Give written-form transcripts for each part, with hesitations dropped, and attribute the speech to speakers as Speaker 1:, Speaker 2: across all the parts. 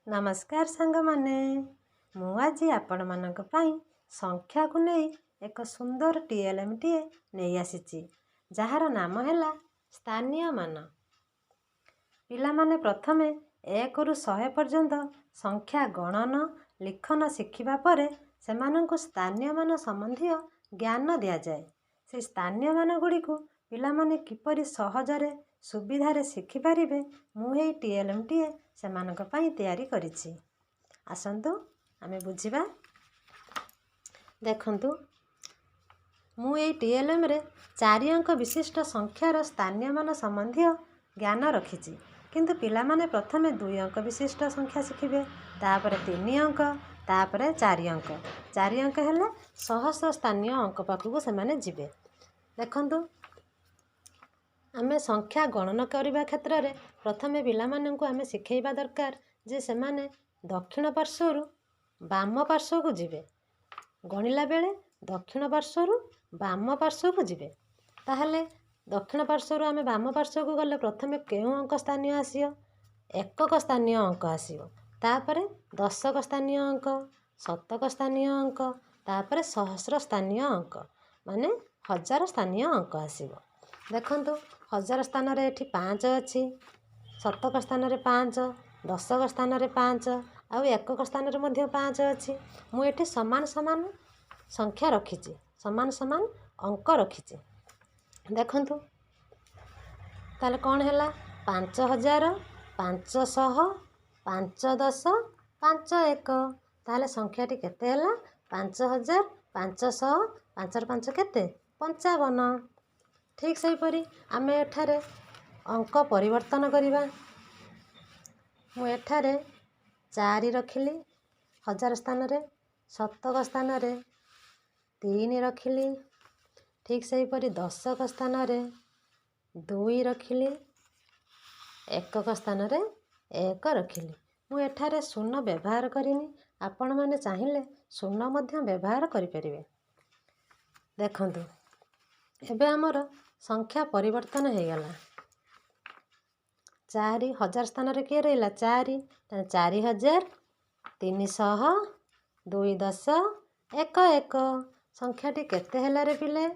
Speaker 1: नमस्कार सांग माने मु आज आपण मानक पई संख्या को नहीं एक सुंदर टीएलएम टीए नहीं आसीची जार नाम है स्थानीय मान। पिला माने प्रथमे 1 ରୁ 100 पर्यंत संख्या गणन लिखन शिखिबा परे सेमानंकु स्थानीय मान संबंधी ज्ञान दिया जाए। से स्थानीय मान गुड़ी को पिला माने किपरि सहजरे सुविधारे शिखि पारिबे मु एई टीएलएम टीए सेमानक पई तैयारी करिछि। आसंतु आमे बुझिबा। देखंतु मु एई टीएलएम रे 4 अंक विशिष्ट संख्यार स्थानीय मान संबंधी ज्ञान रखिछि, किंतु पिला माने प्रथमे 2 अंक विशिष्ट संख्या शिखिबे, तापर 3 अंक, तापर 4 अंक। 4 अंक हेले सहस्र स्थानीय अंक पाखु से माने जिबे। देखंतु आमे संख्या गणना करबा क्षेत्र रे प्रथमे पिला माननकु आमे शिखैबा दरकार जे से माने दक्षिण पार्श्वरु बाम पार्श्व को जिबे। गणिला बेले दक्षिण पार्श्वरु बाम पार्श्व को जिबे। ताहले दक्षिण पार्श्वरु आमे बाम पार्श्व को गले प्रथमे केउ अंक स्थानीय आसीयो? एकक स्थानीय अंक आसीयो, तापरे दशक स्थानीय अंक, शतक स्थानीय अंक, तापरे सहस्र स्थानीय अंक माने 1000 स्थानीय अंक आसीबो। देखंतु 1000 स्थान रे एठी 5 अछि, शतक स्थान रे 5, दशक स्थान रे 5 आउ एकक स्थान रे मध्य 5 अछि। मु एठी समान समान संख्या रखिछि, समान समान अंक रखिछि। देखंतु ताले कोन हैला 5000 500 510 51। ताले संख्याटी केते हैला 5500 5 र 5 केते 55। ठीक सही परी आमे एठारे अंक परिवर्तन करिबा। मु एठारे 4 रखिली 1000 स्थान रे, शतक स्थान रे 3 रखिली, ठीक सही परी दशक स्थान रे 2 रखिली, एकक स्थान रे 1 रखिली। मु एठारे शून्य व्यवहार करिनी, आपण माने चाहिए शून्य मध्य व्यवहार करि परिबे। देखंतु एबे हमर संख्या परिवर्तन हो गला। 4 1000 स्थान रे के रहला 4, 4000 300 2 10 1 1। संख्याटी केते हैला रे पिले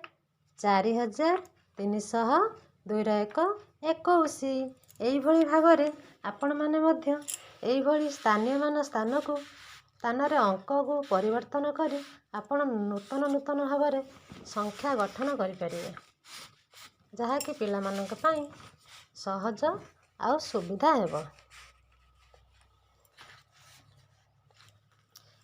Speaker 1: 4300 2 र 1 21। एई भली भागरे आपण माने मध्य एई भली स्थानीय मान स्थान रे अंक को परिवर्तन करी आपण नूतन नूतन भावरे संख्या गठन करि परिबे, जहा कि पिला मानक पई सहज आ सुविधा हेबो।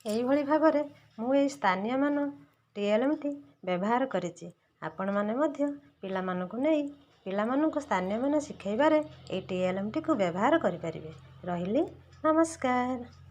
Speaker 1: एई भली भावरे मु एई स्थानीय मान टीएलएम टी व्यवहार करिछि। आपण माने मध्य पिला मानकु नै पिला मानकु स्थानीय मान शिखैबारे एई टीएलएम टी को व्यवहार करि परिबे। रहिली नमस्कार।